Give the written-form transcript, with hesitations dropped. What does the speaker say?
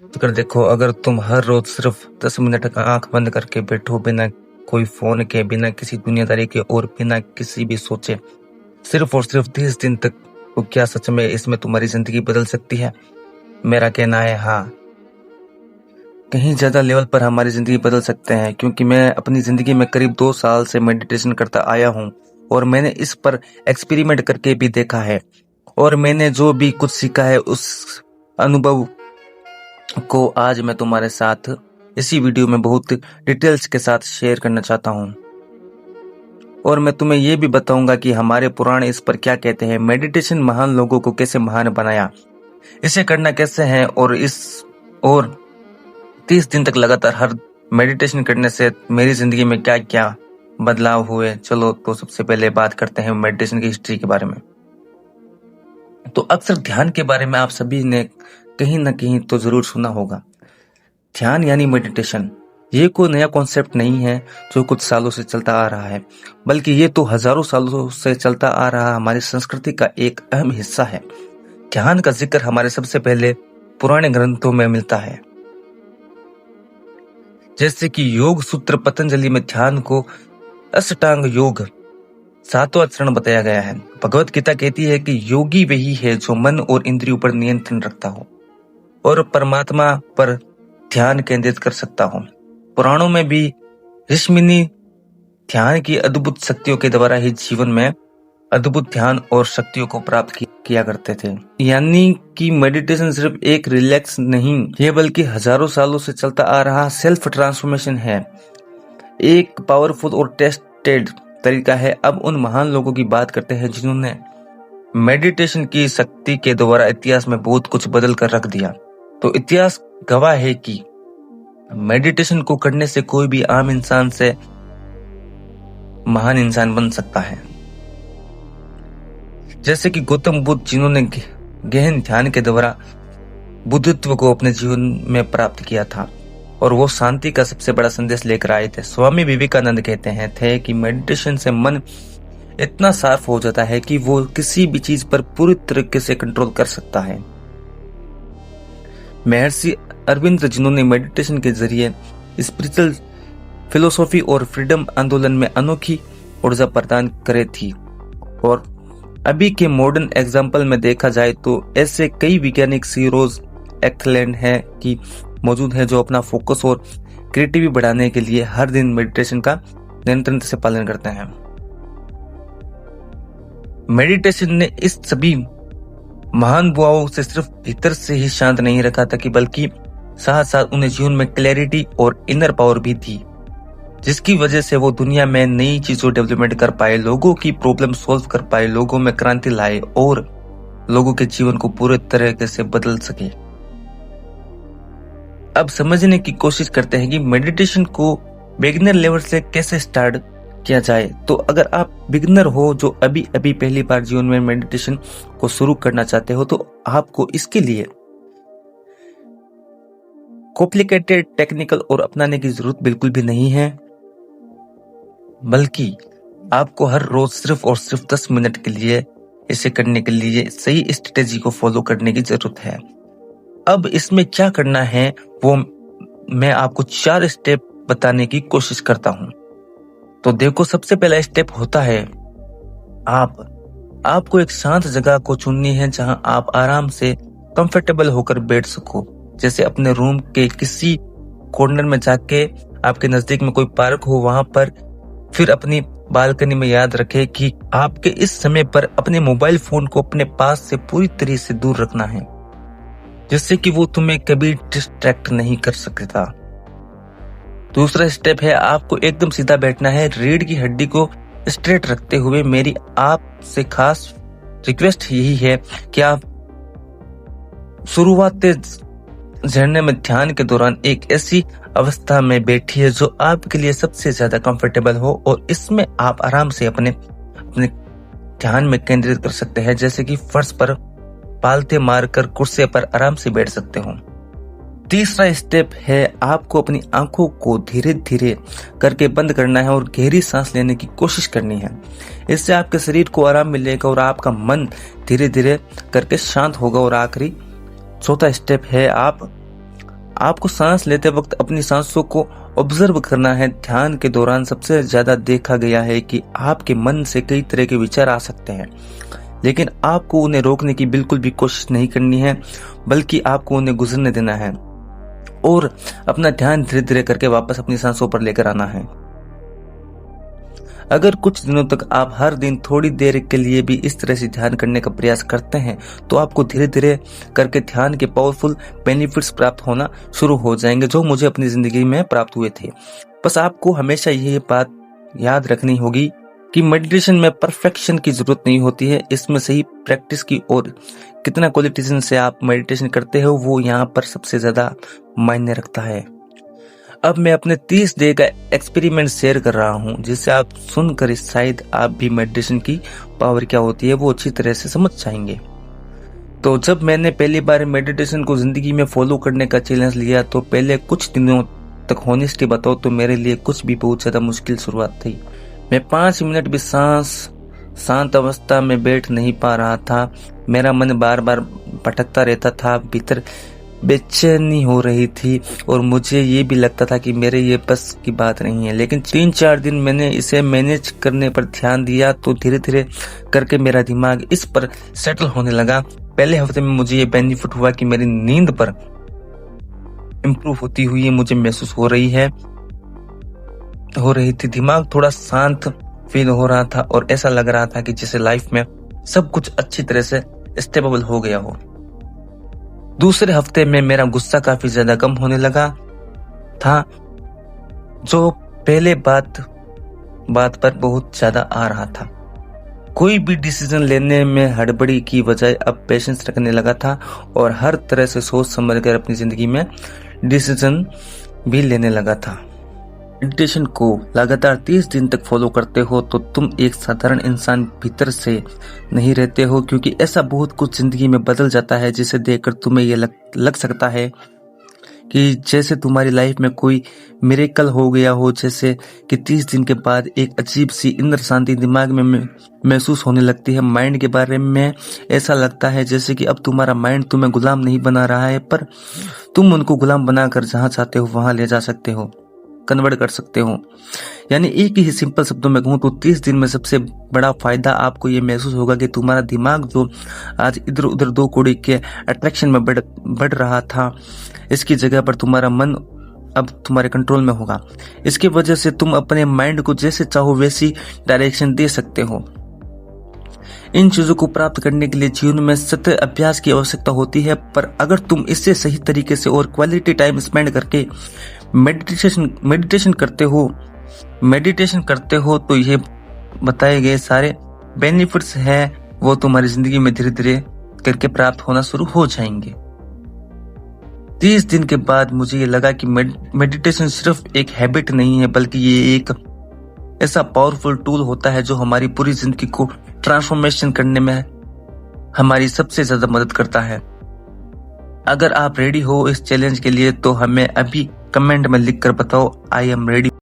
अगर देखो, अगर तुम हर रोज सिर्फ 10 मिनट का आंख बंद करके बैठो, बिना कोई फोन के, बिना किसी दुनियादारी के और बिना किसी भी सोचे, सिर्फ और सिर्फ 30 दिन तक, तो क्या सच में इसमें तुम्हारी जिंदगी बदल सकती है? मेरा कहना है हाँ। कहीं ज्यादा लेवल पर हमारी जिंदगी बदल सकते हैं, क्योंकि मैं अपनी जिंदगी में करीब 2 साल से मेडिटेशन करता आया हूँ और मैंने इस पर एक्सपेरिमेंट करके भी देखा है। और मैंने जो भी कुछ सीखा है उस अनुभव को आज मैं तुम्हारे साथ इसी वीडियो में बहुत डिटेल्स के साथ शेयर करना चाहता हूँ। और मैं तुम्हें ये भी बताऊंगा कि हमारे पुराणे इस पर क्या कहते हैं, मेडिटेशन महान लोगों को कैसे महान बनाया, इसे करना कैसे है, और 30 दिन तक लगातार हर मेडिटेशन करने से मेरी जिंदगी में क्या क्या बदलाव हुए। चलो, तो सबसे पहले बात करते हैं मेडिटेशन की हिस्ट्री के बारे में। तो अक्सर ध्यान के बारे में आप सभी ने कहीं ना कहीं तो जरूर सुना होगा। ध्यान यानी मेडिटेशन, ये कोई नया कॉन्सेप्ट नहीं है जो कुछ सालों से चलता आ रहा है, बल्कि ये तो हजारों सालों से चलता आ रहा हमारी संस्कृति का एक अहम हिस्सा है। ध्यान का जिक्र हमारे सबसे पहले पुराने ग्रंथों में मिलता है, जैसे कि योग सूत्र पतंजलि में ध्यान को अष्टांग योग 7वां चरण बताया गया है। भगवत गीता कहती है कि योगी वही है जो मन और इंद्रियों पर नियंत्रण रखता हो और परमात्मा पर ध्यान केंद्रित कर सकता हो। पुराणों में भी ऋषिमुनि ध्यान की अद्भुत शक्तियों के द्वारा ही जीवन में अद्भुत ध्यान और शक्तियों को प्राप्त किया करते थे। यानी कि मेडिटेशन सिर्फ एक रिलैक्स नहीं है, बल्कि हजारों सालों से चलता आ रहा सेल्फ ट्रांसफॉर्मेशन है, एक पावरफुल और टेस्टेड तरीका है। अब उन महान लोगों की बात करते हैं जिन्होंने मेडिटेशन की शक्ति के द्वारा इतिहास में बहुत कुछ बदल कर रख दिया। तो इतिहास गवाह है कि मेडिटेशन को करने से कोई भी आम इंसान से महान इंसान बन सकता है। जैसे कि गौतम बुद्ध, जिन्होंने गहन ध्यान के द्वारा बुद्धत्व को अपने जीवन में प्राप्त किया था और वो शांति का सबसे बड़ा संदेश लेकर आए थे। स्वामी विवेकानंद कहते थे कि मेडिटेशन से मन इतना साफ हो जाता है कि वो किसी भी चीज पर पूरी तरीके से कंट्रोल कर सकता है। महर्षि अरविंद, जिन्होंने मेडिटेशन के जरिए स्पिरिचुअल फिलोसॉफी और फ्रीडम आंदोलन में अनोखी ऊर्जा प्रदान करे थी। और अभी के मॉडर्न एग्जाम्पल में देखा जाए तो ऐसे कई वैज्ञानिक सीरोज एक्सलेंट है कि मौजूद है जो अपना फोकस और क्रिएटिविटी बढ़ाने के लिए हर दिन मेडिटेशन का निरंतर से पालन करते हैं। मेडिटेशन ने इस सभी महान बुआओं से सिर्फ भीतर से ही शांत नहीं रखा था, कि बल्कि साथ साथ उन्हें जीवन में क्लैरिटी और इनर पावर भी दी, जिसकी वजह से वो दुनिया में नई चीजों डेवलपमेंट कर पाए, लोगों की प्रॉब्लम सॉल्व कर पाए, लोगों में क्रांति लाए और लोगों के जीवन को पूरे तरीके से बदल सके। अब समझने की कोशिश करते हैं कि मेडिटेशन को बिगिनर लेवल से कैसे स्टार्ट किया जाए। तो अगर आप बिगिनर हो जो अभी अभी पहली बार जीवन में मेडिटेशन को शुरू करना चाहते हो, तो आपको इसके लिए कॉम्प्लिकेटेड टेक्निकल और अपनाने की जरूरत बिल्कुल भी नहीं है, बल्कि आपको हर रोज सिर्फ और सिर्फ 10 मिनट के लिए इसे करने के लिए सही स्ट्रेटेजी को फॉलो करने की जरूरत है। अब इसमें क्या करना है वो मैं आपको 4 स्टेप बताने की कोशिश करता हूं। तो देखो, सबसे पहला स्टेप होता है आपको एक शांत जगह को चुननी है जहां आप आराम से कंफर्टेबल होकर बैठ सको। जैसे अपने रूम के किसी कॉर्नर में जाके, आपके नजदीक में कोई पार्क हो वहां पर, फिर अपनी बालकनी में याद रखें कि आपके इस समय पर अपने मोबाइल फोन को अपने पास से पूरी तरह से दूर रखना है, जिससे कि वो तुम्हें कभी डिस्ट्रैक्ट नहीं कर सकता। दूसरा स्टेप है आपको एकदम सीधा बैठना है, रीढ़ की हड्डी को स्ट्रेट रखते हुए। मेरी आपसे खास रिक्वेस्ट यही है कि आप शुरुआती झरने में ध्यान के दौरान एक ऐसी अवस्था में बैठिए जो आपके लिए सबसे ज्यादा कंफर्टेबल हो और इसमें आप आराम से अपने ध्यान में केंद्रित कर सकते हैं, जैसे कि फर्श पर पालते मारकर कुर्सी पर आराम से बैठ सकते हो। तीसरा स्टेप है आपको अपनी आंखों को धीरे धीरे करके बंद करना है और गहरी सांस लेने की कोशिश करनी है। इससे आपके शरीर को आराम मिलेगा और आपका मन धीरे धीरे करके शांत होगा। और आखिरी चौथा स्टेप है आप आपको सांस लेते वक्त अपनी सांसों को ऑब्जर्व करना है। ध्यान के दौरान सबसे ज्यादा देखा गया है कि आपके मन से कई तरह के विचार आ सकते हैं, लेकिन आपको उन्हें रोकने की बिल्कुल भी कोशिश नहीं करनी है, बल्कि आपको उन्हें गुजरने देना है और अपना ध्यान धीरे धीरे करके वापस अपनी सांसों पर लेकर आना है। अगर कुछ दिनों तक आप हर दिन थोड़ी देर के लिए भी इस तरह से ध्यान करने का प्रयास करते हैं तो आपको धीरे धीरे करके ध्यान के पावरफुल बेनिफिट्स प्राप्त होना शुरू हो जाएंगे, जो मुझे अपनी जिंदगी में प्राप्त हुए थे। बस आपको हमेशा ये बात याद रखनी होगी कि मेडिटेशन में परफेक्शन की जरूरत नहीं होती है, इसमें सही प्रैक्टिस की और कितना क्वालिटी से आप मेडिटेशन करते हो वो यहाँ पर सबसे ज्यादा मायने रखता है। अब मैं अपने 30 डे का एक्सपेरिमेंट शेयर कर रहा हूँ, जिससे आप सुनकर शायद आप भी मेडिटेशन की पावर क्या होती है वो अच्छी तरह से समझ जाएंगे। तो जब मैंने पहली बार मेडिटेशन को जिंदगी में फॉलो करने का चैलेंज लिया तो पहले कुछ दिनों तक होनेस्टी बताओ तो मेरे लिए कुछ भी बहुत ज्यादा मुश्किल शुरुआत थी। मैं 5 मिनट भी शांत अवस्था में बैठ नहीं पा रहा था। मेरा मन बार बार भटकता रहता था, भीतर बेचैनी हो रही थी और मुझे ये भी लगता था कि मेरे ये बस की बात नहीं है। लेकिन 3-4 दिन मैंने इसे मैनेज करने पर ध्यान दिया तो धीरे धीरे करके मेरा दिमाग इस पर सेटल होने लगा। पहले हफ्ते में मुझे ये बेनिफिट हुआ कि मेरी नींद पर इम्प्रूव होती हुई मुझे महसूस हो रही थी। दिमाग थोड़ा शांत फील हो रहा था और ऐसा लग रहा था कि जैसे लाइफ में सब कुछ अच्छी तरह से स्टेबल हो गया हो। दूसरे हफ्ते में मेरा गुस्सा काफी ज्यादा कम होने लगा था, जो पहले बात पर बहुत ज्यादा आ रहा था। कोई भी डिसीजन लेने में हड़बड़ी की बजाय अब पेशेंस रखने लगा था और हर तरह से सोच समझ कर अपनी जिंदगी में डिसीजन भी लेने लगा था। मेडिटेशन को लगातार 30 दिन तक फॉलो करते हो तो तुम एक साधारण इंसान भीतर से नहीं रहते हो, क्योंकि ऐसा बहुत कुछ जिंदगी में बदल जाता है जिसे देखकर तुम्हें ये लग सकता है कि जैसे तुम्हारी लाइफ में कोई मिरेकल हो गया हो, जैसे कि 30 दिन के बाद एक अजीब सी इंद्र शांति दिमाग में महसूस होने लगती है। माइंड के बारे में ऐसा लगता है जैसे कि अब तुम्हारा माइंड तुम्हें गुलाम नहीं बना रहा है, पर तुम उनको गुलाम बनाकर जहां चाहते हो वहां ले जा सकते हो, कन्वर्ट कर सकते हो। यानी एक ही सिंपल शब्दों में कहूँ तो 30 दिन में सबसे बड़ा फायदा आपको ये महसूस होगा कि तुम्हारा दिमाग जो आज इधर उधर 2 कौड़ी के अट्रैक्शन में बढ़ रहा था, इसकी जगह पर तुम्हारा मन अब तुम्हारे कंट्रोल में होगा। इसकी वजह से तुम अपने माइंड को जैसे चाहो वैसी डायरेक्शन दे सकते हो। इन चीजों को प्राप्त करने के लिए जीवन में सतत अभ्यास की आवश्यकता होती है, पर अगर तुम इससे सही तरीके से और क्वालिटी टाइम स्पेंड करके मेडिटेशन करते हो तो ये बताए गए सारे बेनिफिट्स हैं वो तुम्हारी जिंदगी में धीरे धीरे करके प्राप्त होना शुरू हो जाएंगे। 30 दिन के बाद मुझे ये लगा कि मेडिटेशन सिर्फ एक हैबिट नहीं है, बल्कि ये एक ऐसा पावरफुल टूल होता है जो हमारी पूरी जिंदगी को ट्रांसफॉर्मेशन करने में हमारी सबसे ज्यादा मदद करता है। अगर आप रेडी हो इस चैलेंज के लिए तो हमें अभी कमेंट में लिखकर बताओ आई एम रेडी।